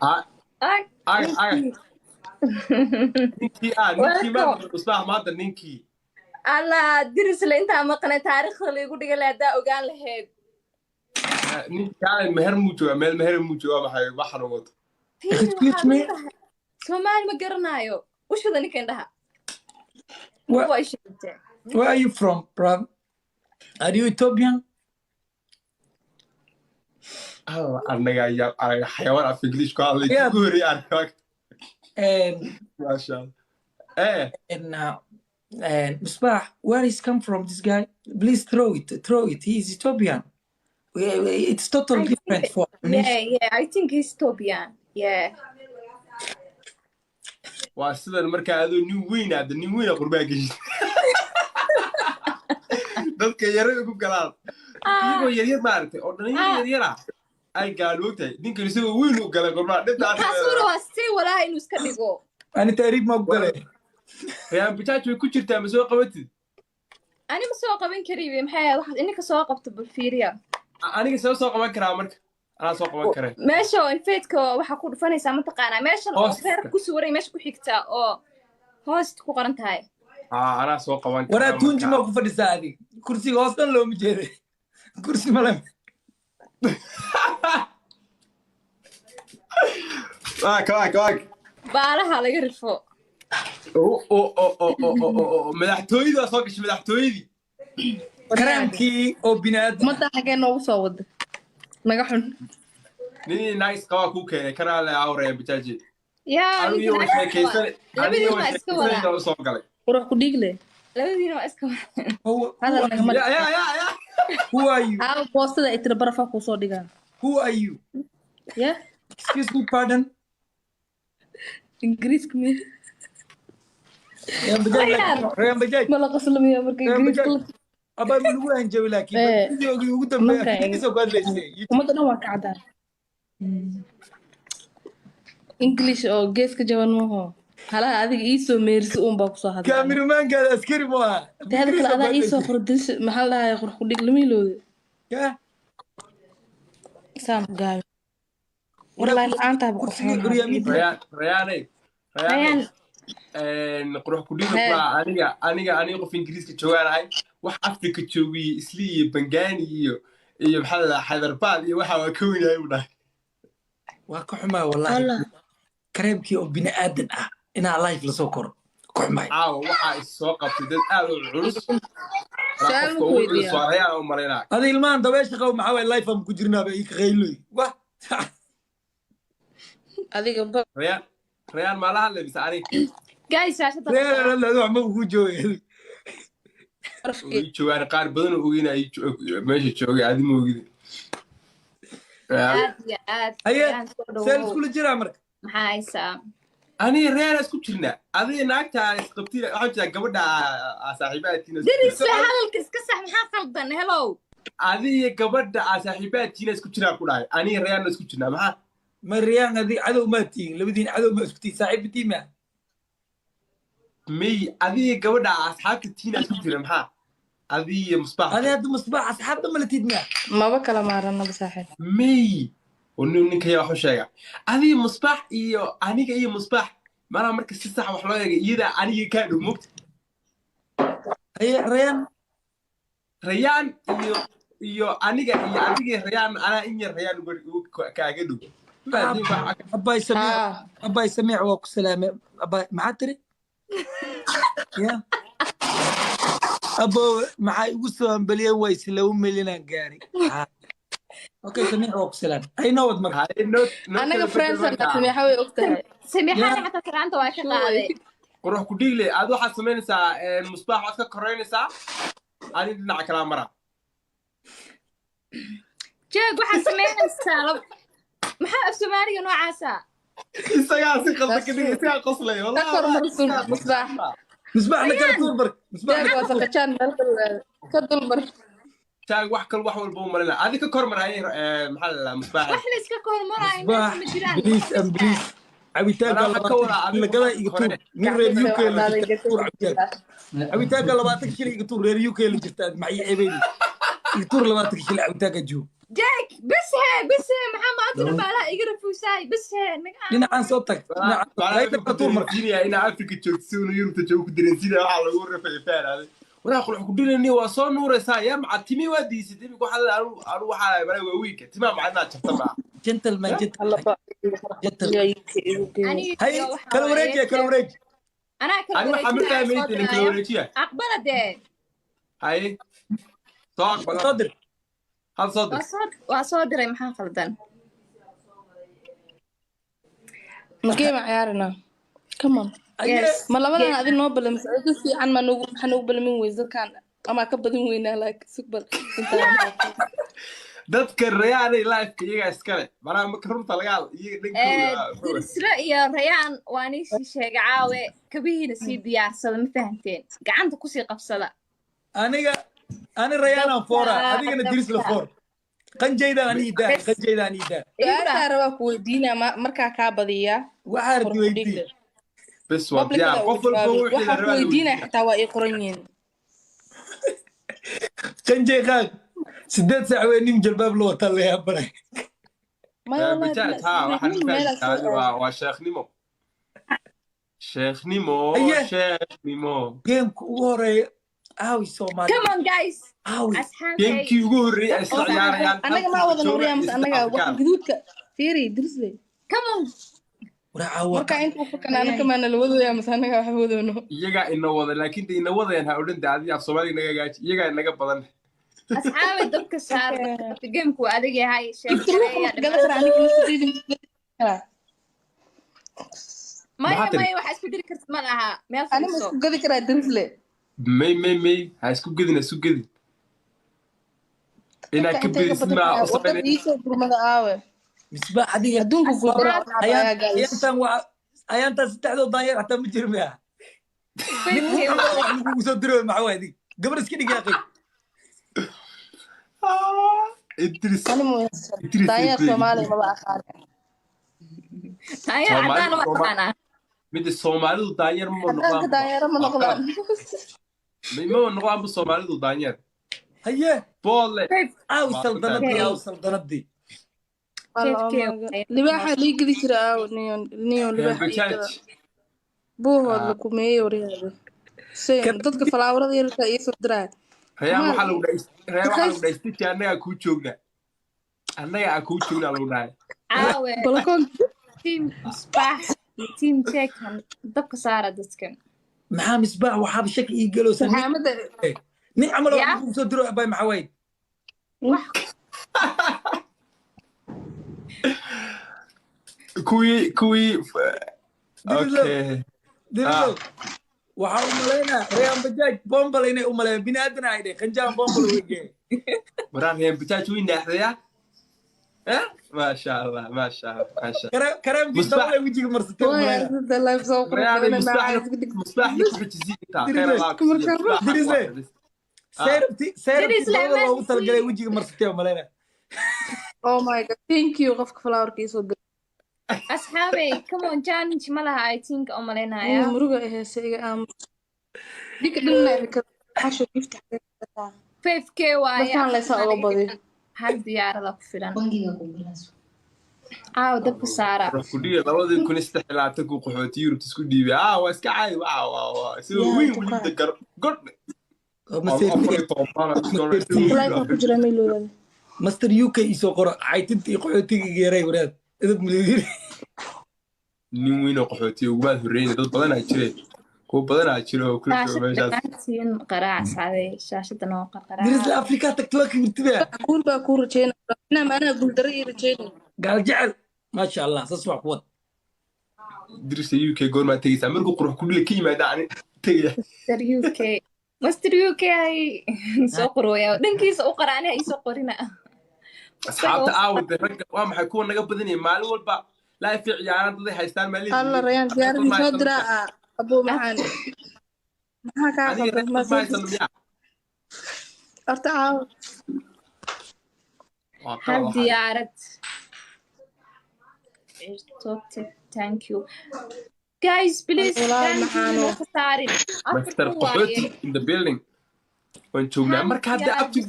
Ay, ninkii ma Musbaax maanta ninkii alla dirisle inta maqnay taariikhda la igu dhigay laada ogaan lahayd ninkii meher muu joogaa meel meher muu joogaa maxay waxan wado Excuse me. Soomaali ma garanayo ushada ninka indhaha Where are you from, bro? Are you Ethiopian? anaga ya xayawaan af English ku hadlay ku hori arkaa masha and Misbah, where is come from this guy? Please throw it. He is Ethiopian. It's totally different for yeah, I think he's Ethiopian. Yeah. waa sidan markaa adoo nin weyn qurbaan gashay dadka yaray ku galaan iyagoo yaryar maartay oo dhalinyaro yaryara ay gaalowtay ninkan isagoo weyn u galay qurbaan dhibta kaasura waa si walaa inuu iska dhigo ani taariikh ma galay rayaan bijaaj ku jirtaa ma soo qabatid ani ma soo qaban kariye maxay waxa inka soo qabto bal fiiriya aniga soo qaban karaa marka ana soo qaban karay meesha infeedka waxa ku dhufanaysaa ma taqaanaa meesha oo feer ku suuray meesha ku xigta oo hoos ku qoran tahay ana soo qaban karaa waraa tunji ma ku fadhisaa adiga kursiga hoostan looma jeeday kursi ma leh kaag baalaha laga rifo madaxtooyada soo gashay madaxtooyadii karaamkii oo binaadam mada xagee noogu soo wada naga xun nin nice ka ku keenay kana la awraya bijaaji yaa aniga oo sheekaysan soo galay qurux ku dhigle labadiina waa iska hadal naga ma ya who are you aa boostada ay tira barafa ku soo dhigaan who are you yeah excuse me pardon Ingiriis ku meel Rayaan bajaaj ma la qaslamiyo markay Ingiriis aba ma lagu hanjabi laakiin videoga ugu dambeeyay soo gaadlaysay umada dhan waa ka cadaan English oo geeska jaban maho hala adiga ii soo meersi uun baa ku soo hadlay cameraman-ka askari ma aha taada kala adaa ii soo qordis maxaa la dhahay qurux ku dhig lamiilooda ya saan gaal wallahi laanta ba rayaan qurux ku dhig aniga qof Ingiriiska joogaanahay wax Afrika joogay isli iyo Bangani iyo maxaa la dhahay Hyderabad iyo waxa waa ka weynay u dhahay waa ka xumaa wallahi kareemkii oo bini'aadan ah inaa live la soo koro ka xumaa waxa soo qabtay dad aad u culus هذه المان دبيش قوم محاول لايف ام كجرنا بيك غيلوي واه adiga ريان ما لها لبس عليك guys عشان لا لا ما هو جوي شو انا قاعد بدون وين ماشي جوي عادي موجود هيا سيلز كل جرا مرك maxaysa ani reer isku jirna adii naagta isqabtida waxa gabadha saaxiibaadkiina diris hadalka iska sax maxaa qaldan hello adii gabadha saaxiibaadkiina isku jira ku dhahay ani reer isku jirna maxaa مريان هذه عدو ماتي لبدين عدو ما اسكتي صاحبتي ما مي adii gabadha asxaabtiina isku jira maxaa adii Musbaax هذا مصباح اصحاب ما لتيدنا ما بكلا maarana basaaxid مي ninka yaa wax sheega adii Musbaax iyo aniga iyo Musbaax mara marka si sax wax loo eegay iyada aniga ka dhumugta هي ريان iyo aniga Rayaan ana in yar Rayaan kaaga dhow أباي سميع وك سلامة أباي معتري يا أبو معي وصل بليه ويس لو ملينا جاري أوكي سميع وك سلام أي نود مرة أنا فرنسا سميع حوي أختها سميع حتى ترى أنت واقع قاعد قروح كديك لي أدو حد سمين سا المصباح واسك كورين سا أنا دنا كلام مرة جاك واحد سمين سالم maxaa Soomaaliga noocaasa isaga si qalad ka dhigay qoslay wallahi kor marsul Musbaax Musbaaxna kala tuurbar Musbaaxna waa saqajaan ka dulbar taag wax kal wax walba marina adiga kor maray maxaa la Musbaax wax la iska kor maray ma jiraan please عبيتاك لقدا يقطور من رير يوكي عبيتاك لباتك شيل يقطور رير يوكي اللي جرتاد معي عيبين يقطور لباتك شيل عبيتاك جو جاك بس محمد أنت نبالها يقرب فوساي بس لنا عن صوتك معناها ku dareensiinaya in Afrika joogto Yurubta joogo ku dareensiinaya waxa lagu rafayfaan hada waxa qulux ku dhilanay waa soo nuuraysaa ya macatimi waa diisatay ku xalal aanu waxa maray waa wiilka tima macna jarta ma gentleman أنا هاي كل وريج أنا waxa ma fahmaytin in kala wareejiya أقبل ده hay soo bala صدر hal soo وأصادر محن خلدان نجيب عيارنا كمان ما لبنا هذه النوبل مسألة في عن ما نوبل من ويزر كان أما كبدين وينها لك سكبر dadka reeyay life iyaga iskale maraa ma karunta laga iyaga dhankooda dirsla iyo rayaan waan ii sheegay caawe kabihiina sii diyaarsada ma fahanteen gacanta ku sii qabsada أنا ريان فورا هذيك أنا درس لفور قنجيدا أنيدا أنا رواك ودينا مركا كابدية وعارف ويدي بس وديا قفل بوحي وحا ودينا حتى وإقرنين قنجي خان سدات ساعوين نيم جلباب لو طلع يا بري ما بتاعت ها واحد وشيخ نيمو جيم كوري أوي سومالي come on guys جيم كيوري أسعيار أنا ما وضع نوريا مس أنا وقت جدودك فيري درس لي come on مركا أنت وفكنا أنا كمان الوضع يا مس أنا وحوضه إنه يجا إنه وضع لكن إنه وضع إنها أولين دعدي في صومالي نجاج يجا إنه قبضن أصحابي دبك صار جيم كو أديك هاي شيء قال ترى عنك مستفيد ما واحد بدري كرت مالها ما أنا مش قادر كرا درس لي مي هاي سكوب جدنا سوق جد إنها كبير اسمها أصلا مصباح هذه أدونك كبرى أيام تستعدوا ضايع حتى مجرمها وصدروا مع وادي قبل سكني يا أخي إدريس أنا داير سومالي ما بقى خالي هاي عدنا وطنا مد الصومالي داير أنا داير من نقلان ما نقلان بالصومالي داير هيا بول أو سلطنة دي لباحة لي قدي كرا نيون لباحة بوه لكم يوري هذا سين ضدك فلاورة دي رتا يسودرا هيا waxaa lagu dhaystay anaga ku joogna loo dhahay caawe balkon team spa team check dabka saara dadkan maxaa misbaax waxaa shak ii galowsan maxamed nin camal oo soo diro bay maxaweyd kuwii okay dilo waxaa u malaynaa reeyaan bajaaj bombal inay u maleeyaan bini'aadan ay dheh qanjaan bombal weygee waraan reeyaan bajaaj wiin dhexdaya ما شاء الله ما شاء الله كرام في طاولة وجهك مرستين مصباح لك بتزيد خير الله سيرتي الله وصل قال وجهك مرستين مالنا او ماي جاد ثانك يو غفك فلاور كيس ود اصحابي كمون جانج مالها اي ثينك او مالنا يا مروقه ايه سيغا ام ديك دلنا حاشو يفتح 5k واي كان لا سو بدي هل ديارة ku filan dabka saara kudhiga labadii kun istixlaatay ku qaxooti Yurub isku dhiibay waa iska caadi waa soo weyn wili gar god master UK isoo qoro caytintii qaxootiga geeray waraad idab muleeyay nin weyn oo qaxooti ugu baad horeeyay dad badan ay jireen ko badan ay jiro oo kula meeshaas qaraac saaday shaashada noo qarqaraa diris Afrika tagtoo kirtiba كل باكور رجينا ما أنا أقول دري رجينا قال جعل ما شاء الله تصبح قوت درس UK goor ma tagaysaa markuu qurux ku dhilay ka yimaada ani tagaya Master UK ay soo qorooya dhankiisa u qaraana ay soo qorina asxaabta aawad rag waa maxay kuwa naga badan yahay maalin walba la fi ciyaarada dadii haystaan maalin الله ريان ديار مصدرة أبو محان ما كان ما صدق أرتعاو هل ديارة thank you guys please Mr. Qahuti in the building waan joognaa marka hadda abti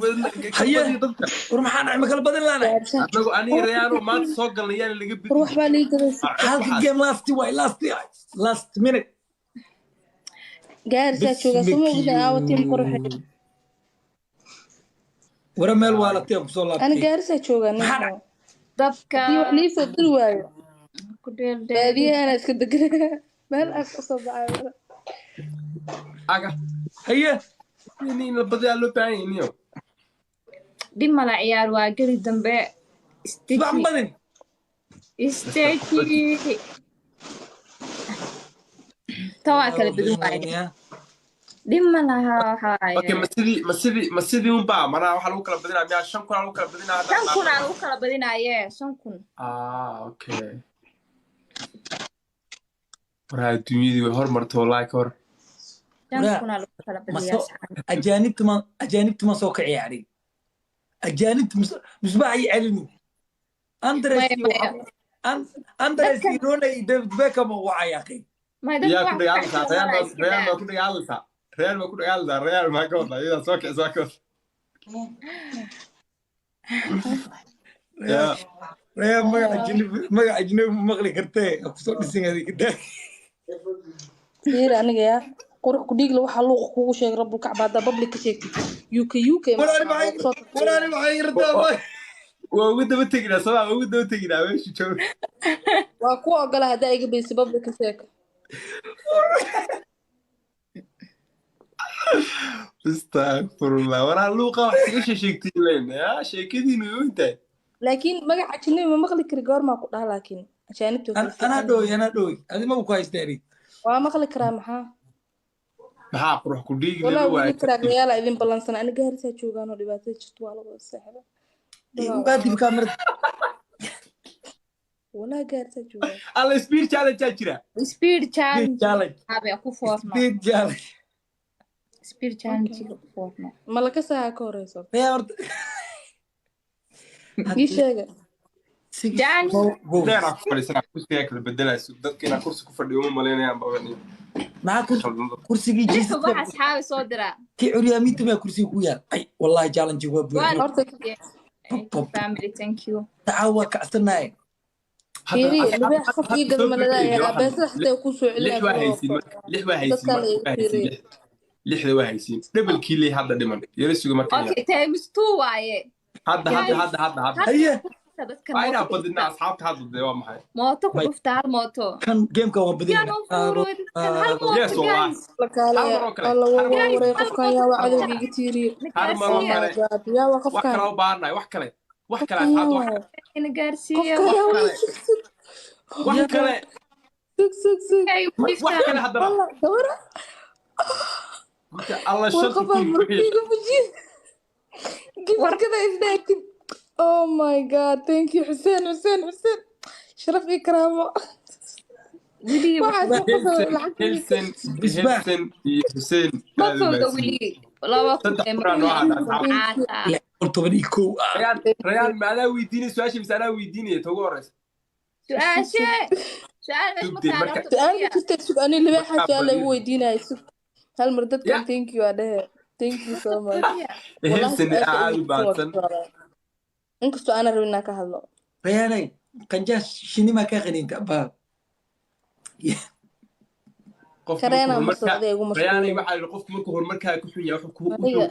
Haye. dadka ورمحان عمك البدن لنا anagu aniga reyaano maanta soo galnayaan laga bidi روح بالي جلس هالك جيم last minute جالس أشوف سمو بدنا أوتيم قرحي ورا ميل والتي بصول أنا جالس أشوف أنا dabka دي وحلي صدر واي ku dheel هذه أنا أسكت كده ما الأقصى بعد aga هي in la badiyaa loo baahan yahay niyo dhib mala ciyaar waa geli dambe سبعة بدن isteki tawaa kala bedin waaye dhib malaha waxaa okay ma sidii un baa maraa waxa lagu kala badinaa miyaa 5 kun lagu kala badinaa hadda 5 kun aan u kala badinaaye 5 kun okay waraa dunyadii way hormartay wallahi ka hor 5 kun aan u kala badinayaa أجانب ما سوق عياري أجانب مصباح يعلني أندرس يرونا يدب بكم وعي يا أخي yaa ku dhagaalsa real ma ku dhagaalsa real ma ka wada ida soo kicisa ya يا ما أجنبي مغلي كرتة أقصد السنة دي كده كثير أنا جاي قرح كديك لو حلو خوو شيء رب الكعبة ده بابليك شيء يوكي ولا أنا معي رد وود ما تجينا صراحة وود ما تجينا وش تشوف وأكو أقولها دايق بسبب لك شيء استغفر الله ورا اللوقة ايش شيكتي لين يا شيكتي انت لكن ما عشان ما مغلي كريجور ما قلتها لكن عشان أنا دوي هذه ما بكويس تاني وما خلي كرام ها maxaa qurux ku dhiigi والله ودي كراك يلا إذن بلانسنا أنا جالسة أشوف أنا دبعت جتوا على السحر وقاعد بكاميرا ولا جالسة أشوف alla speed challenge jira speed challenge challenge habe ku foorno speed challenge speed challenge ku foorno ملك ساعة كوريسو يا ورد يشجع deera ku fadhiisana kursiga kala bedelayso dadkina kursi ku fadhiyo uma maleynayaan badan معك كرسي جيس waxa asxaabi soo dira كي عريامي تبع كرسي كويا أي والله challenge هو بيرو family thank you تعاوى كأسرناي فيري اللي بيحصل فيه قد ما لا بس حتى يكون سوء lix waa haysiin dhabalkii leh hadda dhiman yara suga markaa okay times 2 waaye hadda هيا ayna badina asxaabta hadda de waa maxay mooto ku dhufta hal mooto كان جيم كوا بدين hal yes mooto wallahi الله وري قفك يا وعدو كثير har maro kale يا وقفك wax kale u baarnay wax kale asxaabta ina gaarsiiyo wax kale سك wax kale hadda والله دورة الله وقفك shaqo مرتيجة بجيل قبل كذا إذنك Oh my God thank you حسين شرف إكرامه حسين ما تقولي والله قلت بنيكو ريال ما انا ويديني سؤال بس انا ويديني توغورس سؤال أنا كنت أنا اللي بحث على هو يدينا هل مردت كان thank you عليه thank you so much حسين عاد بعدين إنك أنا روينا كهلا ريالي كان جاش شنو ما كاغني انت باب كرينا مصدق ومشغول ريالي waxa qofku markuu horumarka ku xun yahay wuxuu ku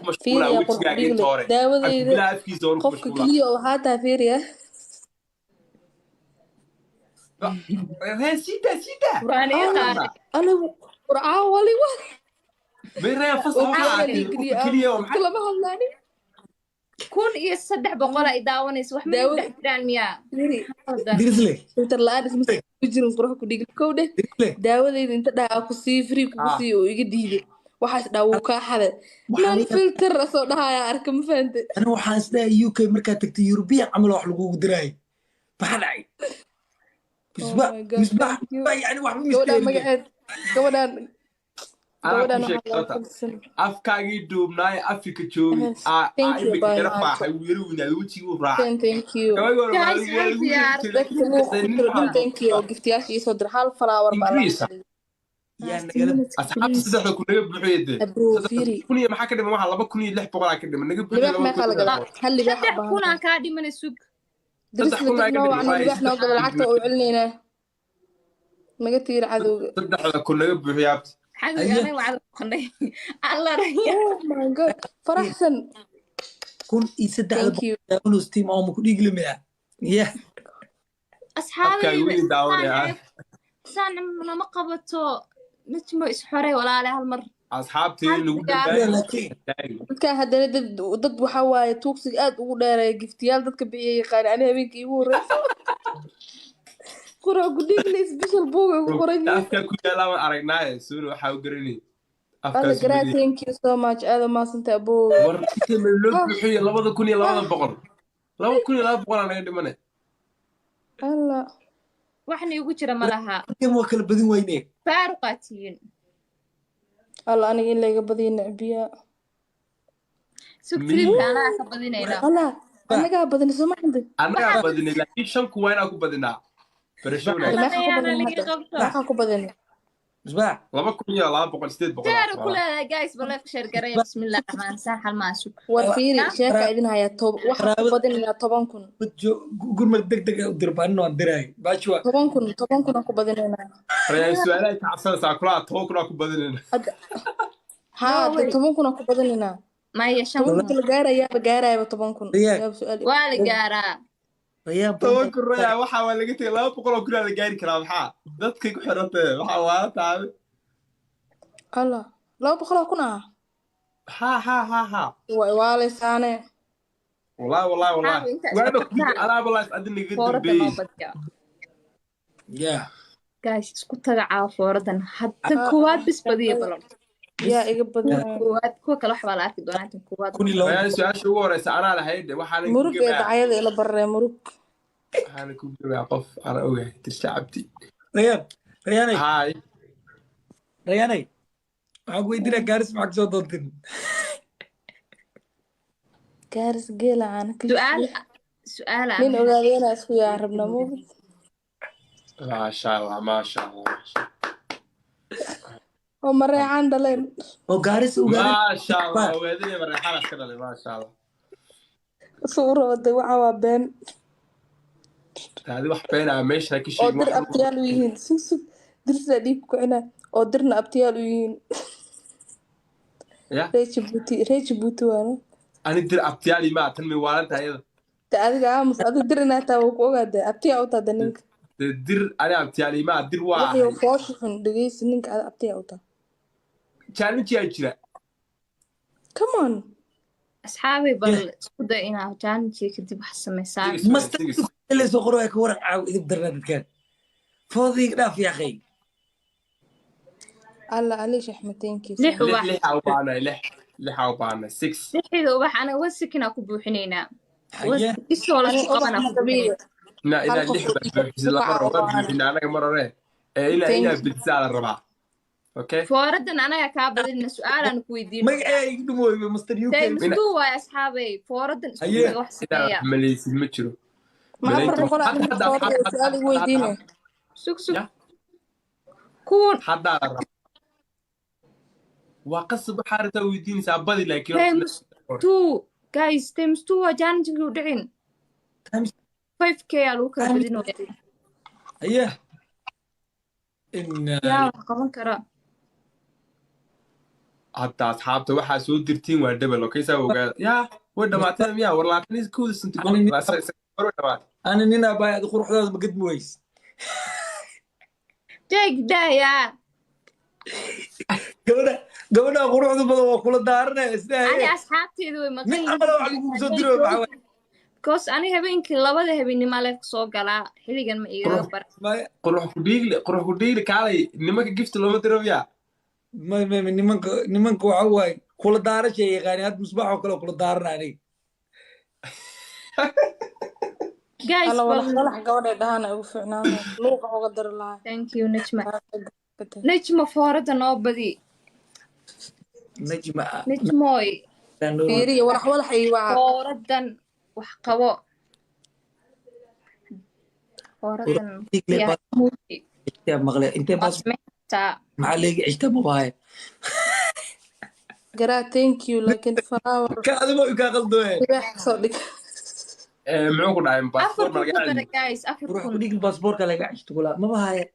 mashquulaa wajigaaga inta hore daawadayda afkiisa hore qofka kaliya oo haataa fiiriya sida أنا قرعة ولي بيريا فصل كلية كل ما هلاني kun iyo 300 ay daawanayso wax ma dhexdaan miya dirisle inta la aad isma jirin qurux ku dhigay kowde daawadayda inta dhaa ku sii free ku sii oo iga diiday waxaas dhaa uu ka xaday man filter soo dhahaya arka ma fahanti ana waxaan isdaa UK marka tagtay European amal wax lagu diray baxay misbah yani wax gabadhan afkaagii duubnaay Afrika joogi imika jara baaxay wiiru winaad wajigu raacay thank you giftiyaashi soo dir hal flower baa yaa 30 nagala minutes asxaabta please. saddexda kun naga buuxiye dee abro fiiri 3,000 maxaa ka dhiman waxaa 2,600 ka dhiman naga buuxiye libaax meeqa la gadaa 2,600 hal libaax saddex u kun baahan aan kaa dhimana sug. diris la 3,000 dib naga noo dhiman wacna libaax noo gada lacagta oo celinaynaa naga tiir cadowga saddexda kun naga buuxiye abti xadig Aye. anaga wacda qonay alla raya. oh my god faraxsan 1,300 thank you daawanus team oo ku dhiglimiya yaa afkaaga weli daawanaya saan nama qabato najmo isxoray walaale hal mar. asxaabteena nagu laakiin dambaayay dadkaan haddana dad waxaa waaye tuugsiga aad ugu dheereeya giftiyaal dadka bixiya yaqaan ani habeenkii igu horeysa qura gudhigla special boog ugu qoran yihiin afkaa ku yaalaa waan aragnaaye suuna waxaa u garanay alla afkaas garaa thank you so much aada maasanta aboo war inta loo buuxiye 2,200 2,200 aa naga dhimane alla waxna igu jira ma laha. kan waa kala badin weyne faaruqaatiyin. alla aniga in layga badiyo necbiya sugtilibka anaa ka badinayna. alla anagaa badina soo maxande annagaa badinay laakiin 5 kun waa inaan ku badinaa barashowna maxaa ku badina misbaax 2,200 gaari ku leedahay guys baleef share garay bismillah rahmaan saan hal maa sug. war fiiri sheeka idin haya waxaa ku badinayaa 10,000 gurmad degdeg u dirbaanin waan diraay baajwa 10,000 aan ku badinaynaa rayaan su'aalaha ka cabsanaysaa kula 10 kun aan ku badinayna haa 10,000 aan ku badinaynaa maya 10,000 la gaarayaaba gaarayaba 10,000 waa la gaaraa. rayaan 10 kun rayaan waxaa waa laga tegay 200 oo kun la gaari karaa maxaa dadkay ku xirantay waxaa waa taabay alla 200,000 ha waaleysaane والله وانا كنت انا والله ادني قد foorada noo badya. yaa guys isku taga caaforadan hadda kuwaad bis badiya balon. yaa iga badinaya kuwaad kuwa kale wax baa la arki doonaa intan kuwaad. 1,200 rayaan su'aasha ugu horeysa anaa lahayd waxaan murug ee dacayada ila barree murug waxaan ku gabaa qof ana ogahay tirshacabti rayaanay haay rayaanay waxaan ku weydiinaa gaaris maxaa soo doontin gaaris geela caana ka su'aal nin ogaadeena isku yaa rabna mugid ما شاء الله ما شاء الله oo mareecaan dhaleen oo gaaris ugaadin ما شاء الله وهذه مرحله كده ما شاء الله suuro waday waxa waa been هذه واحد بينها ماشي هيك oo شيء dir abtiyaal u yihiin sug dirsa dhiig ku cina oo dirna abtiyaal u yihiin يا reejibuuti waana انا دير ابتيالي ما تنمي والنت هيدا ta adiga aamus adiga dir inaa taa ku ogaade abtiyaa u taada ninka دير انا ابتيالي ما دير waxay واحد fooshu xun dhageysi ninka abtiyaa u taa challenge يا جرا come on asxaabi bal isku day inaa challenge kadib wax sameysaan. master ile soo qoro ay ka waran caaw idib darna dadkan foodii dhaaf yaa akhay alla aliish axmedeenkiisa lix ubax لح او بانا لح او بانا 6 lixda ubax anaga wasikina ku buuxinaynaa. haye isoo la isku qabana ku buuxinaynaa. نا الى لح بس لا مره ان انا مره الى بيتزا على الربع اوكي fooradan anaga kaa badinna su'aalaan ku weydiin. magacay dhumooy master UK taymstu waay asxaabay fooradan isku Aye. day wax sameeya. مليس المترو ma afar boqol aan su'aal igu weydiine sug sug يا kuwan حد على الربع وقصب حارته ويدين سابدي لكن taymstu guys taymstu waa challenge u dhicin 5k aa lagu kala badinaya. haye in yaa wax qaban kara. حتى اصحابته waxaa soo dirtiin waa double okay saa ogaad ya way dhamaatay miya war laakiin ku santi war dhamaatay ana nina baa quruxdaada ma gad muways jeeg daya gabadha quruxda badan waa kula daaranaya ani isdaaye asxaabteedu way maqan min amala wax lagu soo diro maxaa because ani habeenkii labada habeenimo leef soo galaa xiligan ma iiga bar. qurux ku dhiigli kaalay nimanka gift looma diro miya nimanka waxa waaye kula daarasha yaqaani had musbaax oo kale kula daarana aniga guys alla bal walax gabadhay dhahaan ay ugu fiicnaano luuqa uga dari lahaa thank you najma foorada noo badi najma najmoy fiiriya walax walax ay waca fooradan wax qabo fooradan maqle intee bas عشتا معلق عشت ما باي garaa thank you laakiin flower كذا ما يكا غلطوين wax soo dhig muxuu ku dhahay أفر baasaboor كن magaca كدر جايز أفر روح كن وديك الباسبور كلا قاعد تقول ما باي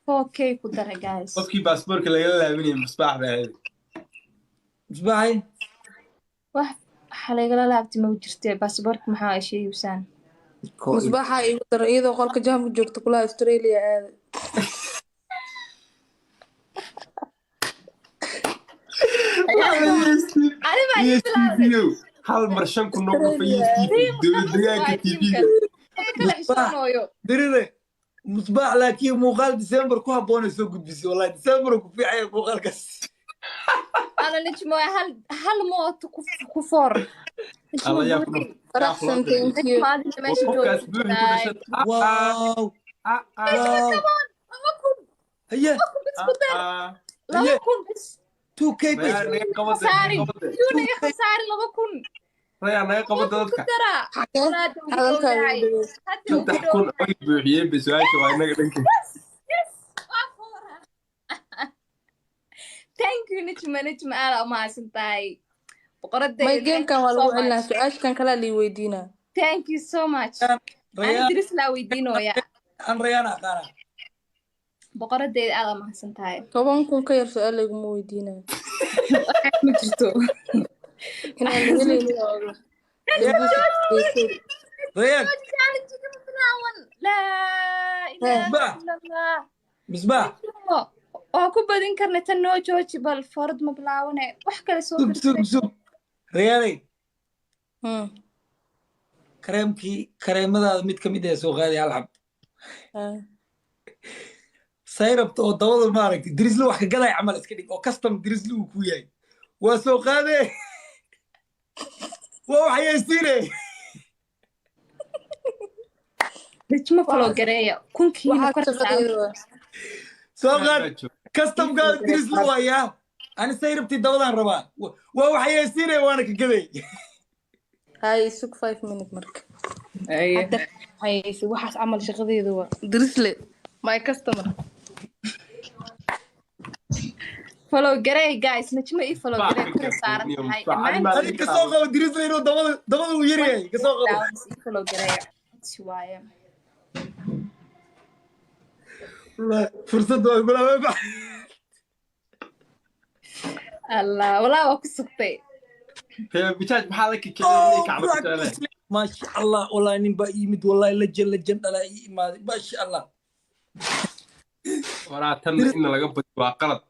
4K كدر جايز qofkii baasaboorka laga laaminayay misbaax baa ahayd مش باي wax xaleegala laabti ma jirtay baasaboorka maxaa ay sheegaysaan musbaaxa igu dara iyadoo qolka jaamka joogta kula Australia aad ani ma iyo hal mar 5 kun oo qof dowladdeegaanka TV-ga kala xishoonayo دريده مصباح لكن مقال ديسمبر كو هبون سو غدبسي والله ديسمبر كو في عي مقال كاس ana nijmo hal moot ku for alla yaa ku faraxsan thank you maadina meesha qofkaas buuxi ku dhashay واو واو هيا laba kun bis 2K بس saari yuuniga khasaari 2 kun raya naga qabo dadka dara hadalkaaga ugu dhaweey 3 kun oo buuxiyay biswaasha waa inaga dhanka thank you nijma aad ma hasantahay boqoradda may gamekan waa lagu celinaa su-aashkan kala lii weydiinaa thank you so much ريان Idris la weydiinooya ان ريان اقانا boqoradeeda aad ma hasantahay 10 kun ka yar su-aal laguma weydiinaa ma jirto inaan heleynin ooga ريان لا مصباح مصباح oo ku badin karna tan noo jooji bal forad ma bilaawane wax kale soo سوق سوق ريالي hmm كريمada mid kamid ah soo qaadi hal xab sayrabta oo dawada maaragtay dirislu wax ka gaday amal iska dhig oo custom dirislu uu ku yahay waa soo qaade waa wax yeestirey nijma follow gareeya kunkiina kor waxaa soo qaad custom ga dirislu waya ani sayrabti dawadan rabaa waa wax yeestirey waana ka gaday hay sug 5 minutes marka hadda haysi waxaas amal shaqadeedu waa dirisle my customer follow gareey guys nijma ii follow gareey kor saaran tahay ani ka soo qabo dirislu inuu dawada uu yar yahay ka soo qabo follow gareey si waaye fursad waa gula Allah walaa waa ku sugtay bijaaj maxaa la kiciyay kacbada ما شاء الله والله نبا يمد والله لجن لا ما شاء الله waraa tan in laga badiyo waa qalad